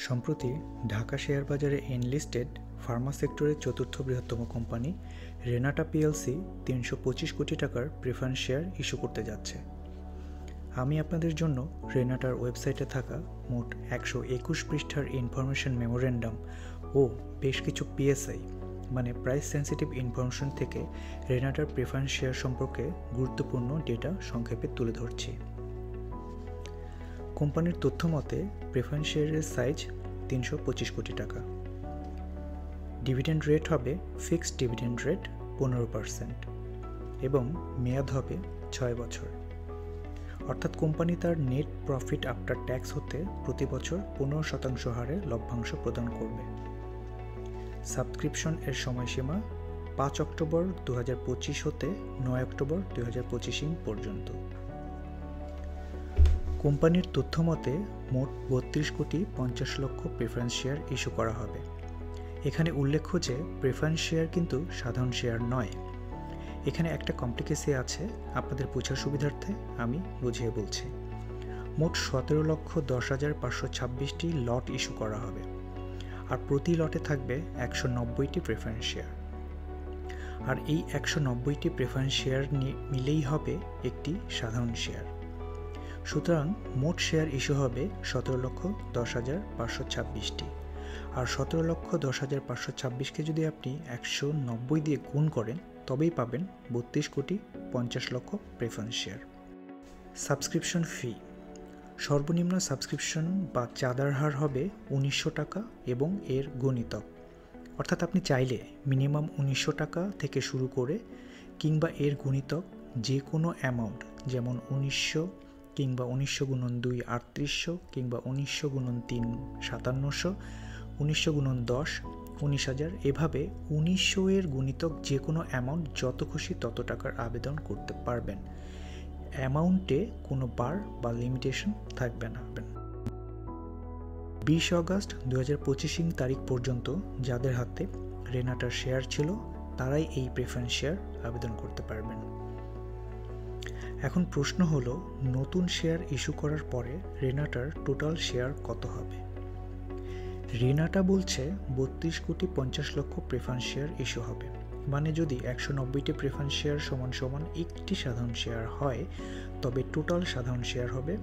সম্প্রতি ঢাকা শেয়ার বাজারে enlisted Pharma সেক্টরের চতুর্থ বৃহত্তম কোম্পানি রেনাটা পিএলসি ৩২৫ কোটি টাকার প্রেফারেন্স শেয়ার ইস্যু করতে যাচ্ছে। আমি আপনাদের জন্য রেনাটার ওয়েবসাইটে থাকা মোট ১২১ পৃষ্ঠার ইনফরমেশন মেমোরেন্ডাম ও বেশ কিছু পিএসআই মানে প্রাইস সেন্সিটিভ ইনফরমেশন থেকে রেনাটার প্রেফারেন্স শেয়ার সম্পর্কে গুরুত্বপূর্ণ ডেটা সংক্ষেপে তুলে ধরছি। কোম্পানির তথ্য মতে প্রেফারেন্স শেয়ারের সাইজ ৩২৫ কোটি টাকা। ডিভিডেন্ড রেট হবে ফিক্সড ডিভিডেন্ড রেট ১৫% এবং মেয়াদ হবে ৬ বছর। অর্থাৎ কোম্পানি তার নেট প্রফিট আফটার ট্যাক্স হতে প্রতি বছর ১৫% হারে লভ্যাংশ প্রদান করবে। সাবস্ক্রিপশন এর সময়সীমা ৫ অক্টোবর ২০২৫ হতে ৯ অক্টোবর ২০২৫ পর্যন্ত। কোম্পানির তথ্য মতে মোট ৩২ কোটি ৫০ লক্ষ প্রেফারেন্স শেয়ার ইস্যু করা হবে। এখানে উল্লেখ্য যে প্রেফারেন্স শেয়ার কিন্তু সাধারণ শেয়ার নয়। এখানে একটা কমপ্লিকেসি আছে, আপনাদের বোঝার সুবিধার্থে আমি বুঝিয়ে বলছি। মোট ১৭,১০,৫২৬টি লট ইস্যু করা হবে, আর প্রতি লটে থাকবে ১৯০টি প্রেফারেন্স শেয়ার। আর এই ১৯০টি প্রেফারেন্স শেয়ার মিলেই হবে একটি সাধারণ শেয়ার। সুতরাং মোট শেয়ার ইস্যু হবে ১৭,১০,৫২৬টি, আর ১৭,১০,৫২৬কে যদি আপনি ১৯০ দিয়ে গুণ করেন তবেই পাবেন ৩২ কোটি ৫০ লক্ষ প্রেফারেন্স শেয়ার। সাবস্ক্রিপশন ফি, সর্বনিম্ন সাবস্ক্রিপশন বা চাঁদার হার হবে ১৯০০ টাকা এবং এর গুণিতক। অর্থাৎ আপনি চাইলে মিনিমাম ১৯০০ টাকা থেকে শুরু করে কিংবা এর গুণিতক যে কোনো অ্যামাউন্ট, যেমন ১৯০০ কিংবা ১৯০০ গুণন ২ ৩৮০০ কিংবা ১৯০০ গুণন ৩ ৫৭০০, ১৯০০ গুণন ১০ ১৯,০০০, এভাবে ১৯০০ এর গুণিতক যে কোনো অ্যামাউন্ট যত খুশি তত টাকার আবেদন করতে পারবেন। অ্যামাউন্টে কোনো বার বা লিমিটেশন থাকবে না। ২০ অগস্ট ২০২৫ তারিখ পর্যন্ত যাদের হাতে রেনাটার শেয়ার ছিল তারাই এই প্রেফারেন্স শেয়ার আবেদন করতে পারবেন। এখন প্রশ্ন হলো, নতুন শেয়ার ইস্যু করার পরে রেনাটার টোটাল শেয়ার কত হবে? রেনাটা বলছে ৩২ কোটি ৫০ লক্ষ প্রেফারেন্স শেয়ার ইস্যু হবে, মানে যদি ১৯০টি প্রেফারেন্স শেয়ার সমান একটি সাধারণ শেয়ার হয় তবে টোটাল সাধারণ শেয়ার হবে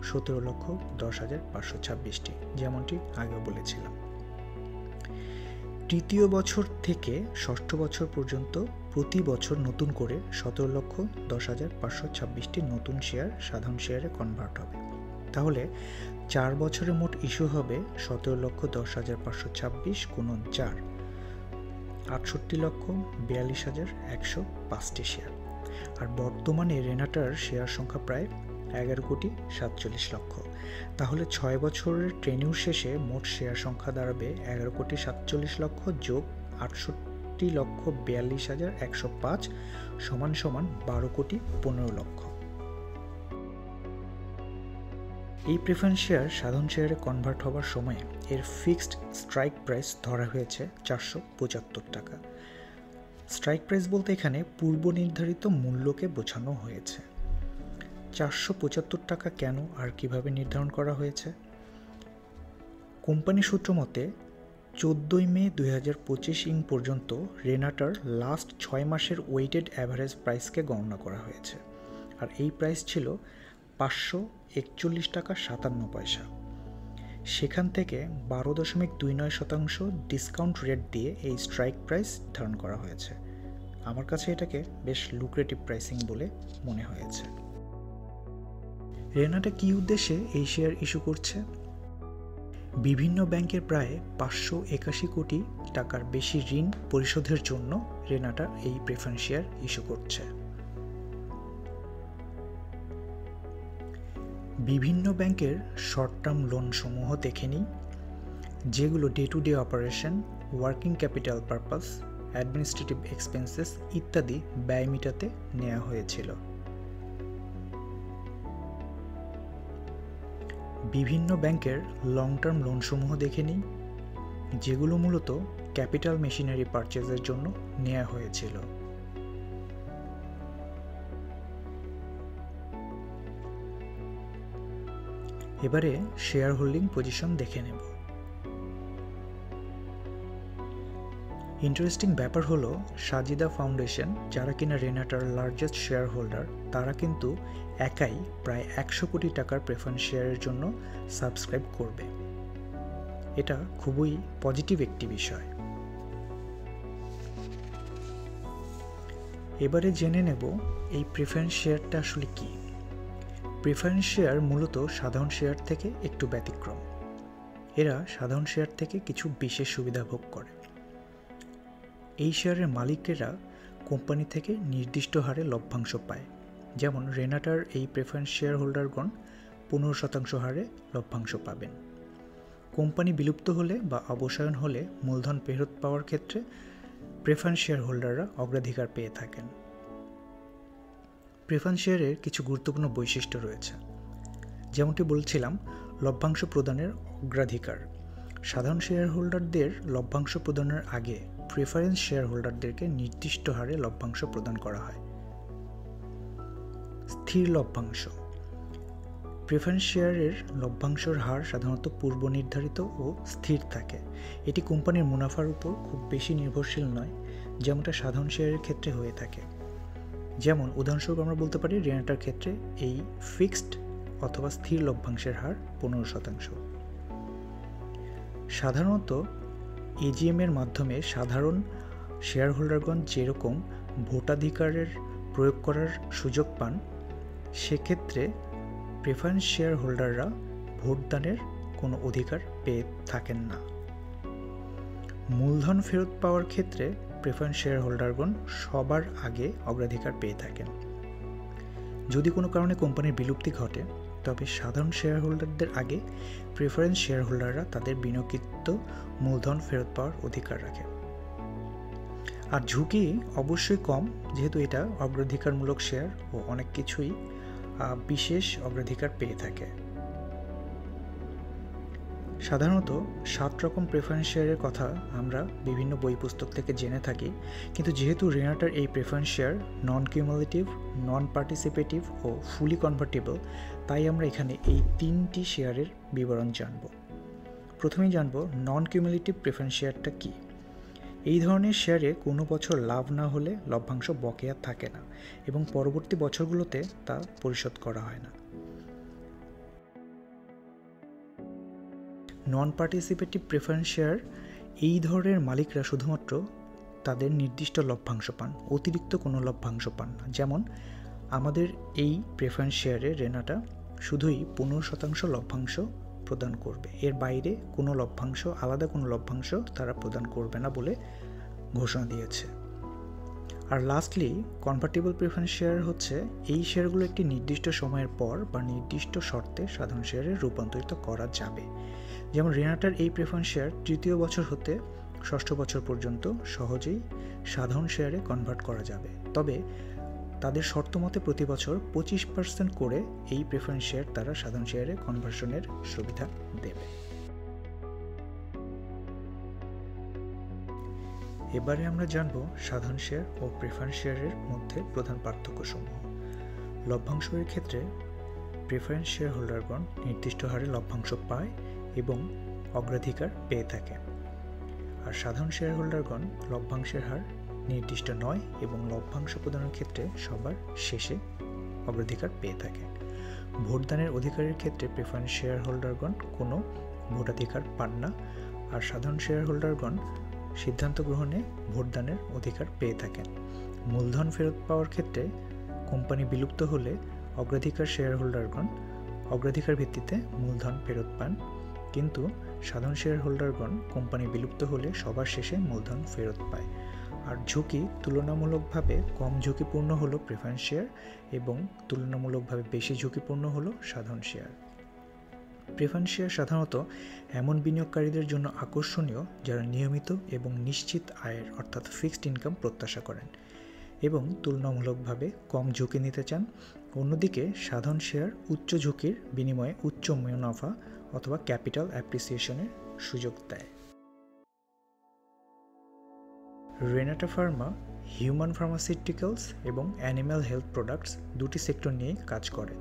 ১৭,১০,৫২৬টি, যেমনটি আগে বলেছিলাম। তৃতীয় বছর থেকে ষষ্ঠ বছর পর্যন্ত প্রতি বছর নতুন করে ১৭,১০,৫২৬টি নতুন শেয়ার সাধারণ শেয়ারে কনভার্ট হবে। তাহলে ৪ বছরে মোট ইস্যু হবে ১৭,১০,৫২৬ গুণন ৪, ৬৮,৪২,১০৫টি শেয়ার। আর বর্তমানে রেনাটার শেয়ার সংখ্যা প্রায় ১১ কোটি ৪৭ লক্ষ। তাহলে ৬ বছরের ট্রেনিউর শেষে মোট শেয়ার সংখ্যা দাঁড়াবে ১১ কোটি ৪৭ লক্ষ যোগ ৬৮,৪২,১০৫ সমান ১২ কোটি ১৫ লক্ষ। এই প্রেফারেন্স শেয়ার সাধারণ শেয়ারে কনভার্ট হবার সময় এর ফিক্সড স্ট্রাইক প্রাইস ধরা হয়েছে ৪৭৫ টাকা। স্ট্রাইক প্রাইস বলতে এখানে পূর্ব নির্ধারিত মূল্যকে বোঝানো হয়েছে। ৪৭৫ টাকা কেন আর কিভাবে নির্ধারণ করা হয়েছে? কোম্পানি সূত্র মতে ১৪ মে ২০২৫ পর্যন্ত রেনাটার লাস্ট ৬ মাসের ওয়েটেড অ্যাভারেজ প্রাইসকে গণনা করা হয়েছে, আর এই প্রাইস ছিল ৫৪১ টাকা ৫৭ পয়সা। সেখান থেকে ১২.২৯% ডিসকাউন্ট রেট দিয়ে এই স্ট্রাইক প্রাইস নির্ধারণ করা হয়েছে। আমার কাছে এটাকে বেশ লুক্রেটিভ প্রাইসিং বলে মনে হয়েছে। রেনাটা কী উদ্দেশ্যে এই শেয়ার ইস্যু করছে? বিভিন্ন ব্যাংকের প্রায় ৫৮১ কোটি টাকার বেশি ঋণ পরিশোধের জন্য রেনাটা এই প্রেফারেন্স শেয়ার ইস্যু করছে। বিভিন্ন ব্যাংকের শর্ট টার্ম লোন সমূহ দেখে নিই, যেগুলো day to day operation, working capital purpose, administrative expenses ইত্যাদি ব্যয় মেটাতে নেওয়া হয়েছিল। বিভিন্ন ব্যাংকের লং টার্ম লোন সমূহ দেখে নিই, যেগুলো মূলত ক্যাপিটাল মেশিনারি পারচেজের জন্য নেওয়া হয়েছিল। এবারে শেয়ার হোল্ডিং পজিশন দেখে নেব। ইন্টারেস্টিং ব্যাপার হলো সাজিদা ফাউন্ডেশন, যারা কিনা রেনাটার লার্জেস্ট শেয়ার হোল্ডার, তারা কিন্তু একাই প্রায় 100 কোটি টাকার প্রেফারেন্স শেয়ারের জন্য সাবস্ক্রাইব করবে। এটা খুবই পজিটিভ একটি বিষয়। এবারে জেনে নেব এই প্রেফারেন্স শেয়ারটা আসলে কি। প্রেফারেন্স শেয়ার মূলত সাধারণ শেয়ার থেকে একটু ব্যতিক্রম। এরা সাধারণ শেয়ার থেকে কিছু বিশেষ সুবিধা ভোগ করে। এই শেয়ারের মালিকেরা কোম্পানি থেকে নির্দিষ্ট হারে লভ্যাংশ পায়। যেমন রেনাটার এই প্রেফারেন্স শেয়ার হোল্ডারগণ 15% হারে লভ্যাংশ পাবেন। কোম্পানি বিলুপ্ত হলে বা অবসায়ন হলে মূলধন ফেরত পাওয়ার ক্ষেত্রে প্রেফারেন্স শেয়ার হোল্ডাররা অগ্রাধিকার পেয়ে থাকেন। প্রেফারেন্স শেয়ারের কিছু গুরুত্বপূর্ণ বৈশিষ্ট্য রয়েছে। যেমনটি বলছিলাম, লভ্যাংশ প্রদানের অগ্রাধিকার। সাধারণ শেয়ার হোল্ডারদের লভ্যাংশ প্রদানের আগে প্রেফারেন্স শেয়ার হোল্ডারদেরকে নির্দিষ্ট হারে লভ্যাংশ প্রদান করা হয়। স্থির লভ্যাংশ। প্রেফারেন্স শেয়ারের লভ্যাংশের হার সাধারণত পূর্ব নির্ধারিত ও স্থির থাকে। এটি কোম্পানির মুনাফার উপর খুব বেশি নির্ভরশীল নয়, যেমনটা সাধারণ শেয়ারের ক্ষেত্রে হয়ে থাকে। যেমন উদাহরণস্বরূপ আমরা বলতে পারি রেনাটার ক্ষেত্রে এই ফিক্সড অথবা স্থির লভ্যাংশের হার 15%। সাধারণত এজিএমের মাধ্যমে সাধারণ শেয়ার হোল্ডারগণ যেরকম ভোটাধিকারের প্রয়োগ করার সুযোগ পান, সেক্ষেত্রে প্রেফারেন্স শেয়ার হোল্ডাররা ভোটদানের কোনো অধিকার পেয়ে থাকেন না। মূলধন ফেরত পাওয়ার ক্ষেত্রে প্রেফারেন্স শেয়ার হোল্ডারগণ সবার আগে অগ্রাধিকার পেয়ে থাকেন। যদি কোনো কারণে কোম্পানির বিলুপ্তি ঘটে, তবে সাধারণ শেয়ার হোল্ডারদের আগে প্রেফারেন্স শেয়ার হোল্ডাররা তাদের বিনিয়োগকৃত মূলধন ফেরত পাওয়ার অধিকার রাখে। আর ঝুঁকি অবশ্যই কম, যেহেতু এটা অগ্রাধিকারমূলক শেয়ার ও অনেক কিছুই বিশেষ অগ্রাধিকার পেয়ে থাকে। সাধারণত 7 রকম প্রেফারেন্স শেয়ারের কথা আমরা বিভিন্ন বই পুস্তক থেকে জেনে থাকি, কিন্তু যেহেতু রেনাটার এই প্রেফারেন্স শেয়ার নন কিউমুলেটিভ, নন পার্টিসিপেটিভ ও ফুলি কনভার্টেবল, তাই আমরা এখানে এই 3টি শেয়ারের বিবরণ জানব। প্রথমেই জানব নন কিউমুলেটিভ প্রেফারেন্স শেয়ারটা কী। এই ধরনের শেয়ারে কোনো বছর লাভ না হলে লভ্যাংশ বকেয়া থাকে না এবং পরবর্তী বছরগুলোতে তা পরিশোধ করা হয় না। নন পার্টিসিপেটিভ প্রেফারেন্স শেয়ার, এই ধরনের মালিকরা শুধুমাত্র তাদের নির্দিষ্ট লভ্যাংশ পান, অতিরিক্ত কোনো লভ্যাংশ পান না। যেমন আমাদের এই প্রেফারেন্স শেয়ারে রেনাটা শুধুই 15% লভ্যাংশ প্রদান করবে, এর বাইরে কোনো লভ্যাংশ, আলাদা কোনো লভ্যাংশ তারা প্রদান করবে না বলে ঘোষণা দিয়েছে। আর লাস্টলি কনভার্টেবল প্রেফারেন্স শেয়ার হচ্ছে এই শেয়ারগুলো একটি নির্দিষ্ট সময়ের পর বা নির্দিষ্ট শর্তে সাধারণ শেয়ারে রূপান্তরিত করা যাবে। যেমন রেনাটার এই প্রেফারেন্স শেয়ার 3য় বছর হতে 6ষ্ঠ বছর পর্যন্ত সহজেই সাধারণ শেয়ারে কনভার্ট করা যাবে, তবে তাদের শর্ত মতে প্রতি বছর 25% করে এই প্রেফারেন্স শেয়ার তারা সাধারণ শেয়ারে কনভার্সনের সুবিধা দেবে। এবারে আমরা জানব সাধারণ শেয়ার ও প্রেফারেন্স শেয়ারের মধ্যে প্রধান পার্থক্যসমূহ। লভ্যাংশের ক্ষেত্রে প্রেফারেন্স শেয়ার হোল্ডারগণ নির্দিষ্ট হারে লভ্যাংশ পায় এবং অগ্রাধিকার পেয়ে থাকে, আর সাধারণ শেয়ার হোল্ডারগণ লভ্যাংশের হার নির্দিষ্ট নয় এবং লভ্যাংশ প্রদানের ক্ষেত্রে সবার শেষে অগ্রাধিকার পেয়ে থাকে। ভোটদানের অধিকারের ক্ষেত্রে প্রেফারেন্স শেয়ার হোল্ডারগণ কোনো ভোটাধিকার পান না, আর সাধারণ শেয়ার হোল্ডারগণ সিদ্ধান্ত গ্রহণে ভোটদানের অধিকার পেয়ে থাকেন। মূলধন ফেরত পাওয়ার ক্ষেত্রে কোম্পানি বিলুপ্ত হলে অগ্রাধিকার শেয়ার হোল্ডারগণ অগ্রাধিকার ভিত্তিতে মূলধন ফেরত পান, কিন্তু সাধারণ শেয়ার হোল্ডারগণ কোম্পানি বিলুপ্ত হলে সবার শেষে মূলধন ফেরত পায়। আর ঝুঁকি তুলনামূলকভাবে কম ঝুঁকিপূর্ণ হলো প্রেফারেন্স শেয়ার এবং তুলনামূলকভাবে বেশি ঝুঁকিপূর্ণ হলো সাধারণ শেয়ার। প্রেফারেন্স শেয়ার সাধারণত এমন বিনিয়োগকারীদের জন্য আকর্ষণীয় যারা নিয়মিত এবং নিশ্চিত আয়ের অর্থাৎ ফিক্সড ইনকাম প্রত্যাশা করেন এবং তুলনামূলকভাবে কম ঝুঁকি নিতে চান। অন্যদিকে সাধারণ শেয়ার উচ্চ ঝুঁকির বিনিময়ে উচ্চ মুনাফা অথবা ক্যাপিটাল অ্যাপ্রিসিয়েশনের সুযোগ দেয়। রেনাটা ফার্মা হিউম্যান ফার্মাসিউটিক্যালস এবং অ্যানিম্যাল হেলথ প্রোডাক্টস দুটি সেক্টর নিয়ে কাজ করে।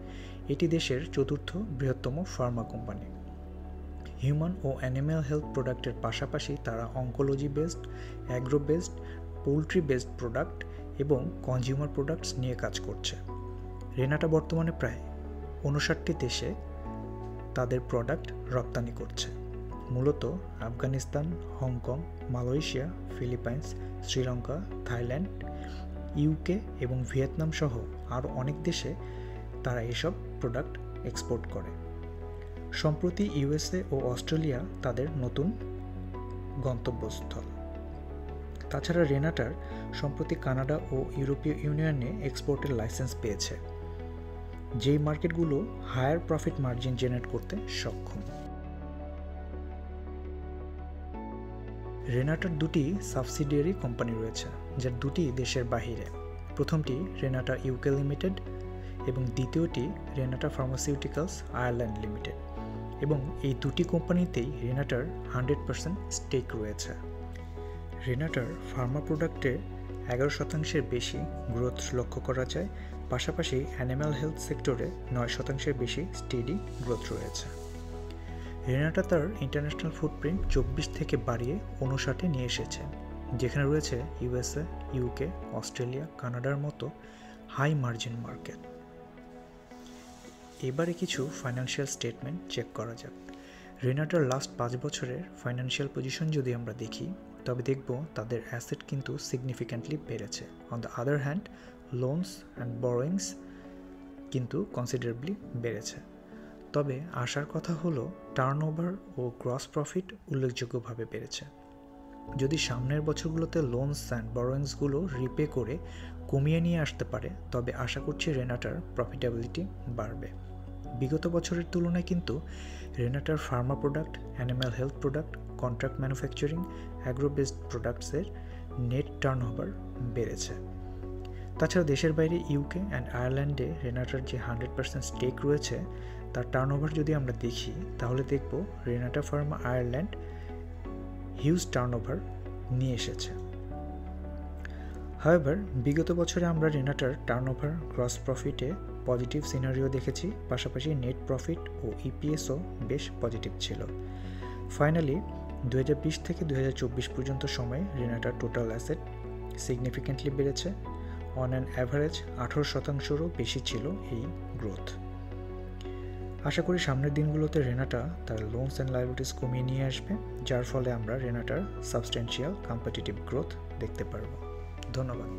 এটি দেশের 4র্থ বৃহত্তম ফার্মা কোম্পানি। হিউম্যান ও অ্যানিম্যাল হেলথ প্রোডাক্টের পাশাপাশি তারা oncology based, agro based, poultry based product এবং কনজিউমার প্রোডাক্টস নিয়ে কাজ করছে। রেনাটা বর্তমানে প্রায় 59টি দেশে তাদের প্রোডাক্ট রপ্তানি করছে, মূলত Afghanistan, Hong Kong, Malaysia, Philippines, Sri Lanka, Thailand, UK এবং ভিয়েতনাম সহ আরও অনেক দেশে তারা এসব প্রোডাক্ট এক্সপোর্ট করে। সম্প্রতি ইউএসএ ও অস্ট্রেলিয়া তাদের নতুন গন্তব্যস্থল। তাছাড়া রেনাটার সম্প্রতি কানাডা ও ইউরোপীয় ইউনিয়নে এক্সপোর্টের লাইসেন্স পেয়েছে, যেই মার্কেটগুলো হায়ার প্রফিট মার্জিন জেনারেট করতে সক্ষম। রেনাটার দুটি সাবসিডিয়ারি কোম্পানি রয়েছে, যার দুটি দেশের বাহিরে। প্রথমটি রেনাটা ইউকে লিমিটেড এবং দ্বিতীয়টি রেনাটা ফার্মাসিউটিক্যালস আয়ারল্যান্ড লিমিটেড, এবং এই দুটি কোম্পানিতেই রেনাটার 100% স্টেক রয়েছে। রেনাটার ফার্মা প্রোডাক্টে 11% বেশি গ্রোথ লক্ষ্য করা যায়, পাশাপাশি অ্যানিম্যাল হেলথ সেক্টরে 9% বেশি স্টেডি গ্রোথ রয়েছে। রেনাটা তার ইন্টারন্যাশনাল ফুটপ্রিন্ট 24 থেকে বাড়িয়ে 59-এ নিয়ে এসেছে, যেখানে রয়েছে ইউএসএ, ইউকে, অস্ট্রেলিয়া, কানাডার মতো হাই মার্জিন মার্কেট। এবারে কিছু ফাইন্যান্সিয়াল স্টেটমেন্ট চেক করা যাক। রেনাটার লাস্ট 5 বছরের ফাইন্যান্সিয়াল পজিশন যদি আমরা দেখি, তবে দেখব তাদের অ্যাসেট কিন্তু সিগনিফিক্যান্টলি বেড়েছে। On the other hand, loans and borrowings কিন্তু কনসিডারেবলি বেড়েছে। তবে আসার কথা হলো টার্নওভার ও গ্রস প্রফিট উল্লেখযোগ্যভাবে বেড়েছে। যদি সামনের বছরগুলোতে লোনস অ্যান্ড বরোয়িংসগুলো রিপে করে কমিয়ে নিয়ে আসতে পারে, তবে আশা করছি রেনাটার প্রফিটেবিলিটি বাড়বে। বিগত বছরের তুলনায় কিন্তু রেনাটার pharma product, animal health product, contract manufacturing, agro based প্রোডাক্টসের নেট টার্নওভার বেড়েছে। তাছাড়া দেশের বাইরে ইউকে অ্যান্ড আয়ারল্যান্ডে রেনাটার যে 100% স্টেক রয়েছে, তার টার্নওভার যদি আমরা দেখি, তাহলে দেখব Renata Pharma Ireland huge turnover নিয়ে এসেছে। হাওয়েভার বিগত বছরে আমরা রেনাটার টার্নওভার, গ্রস প্রফিটে পজিটিভ সিনারিও দেখেছি, পাশাপাশি নেট প্রফিট ও ইপিএসও বেশ পজিটিভ ছিল। ফাইনালি 2020 থেকে 2024 পর্যন্ত সময়ে রেনাটার টোটাল অ্যাসেট সিগনিফিক্যান্টলি বেড়েছে। অন অ্যান অ্যাভারেজ 18%-রও বেশি ছিল এই গ্রোথ। আশা করি সামনের দিনগুলোতে রেনাটা তার লোনস অ্যান্ড লায়াবিলিটিস কমিয়ে নিয়ে আসবে, যার ফলে আমরা রেনাটার সাবস্টেন্সিয়াল কম্পিটিটিভ গ্রোথ দেখতে পারব। ধন্যবাদ।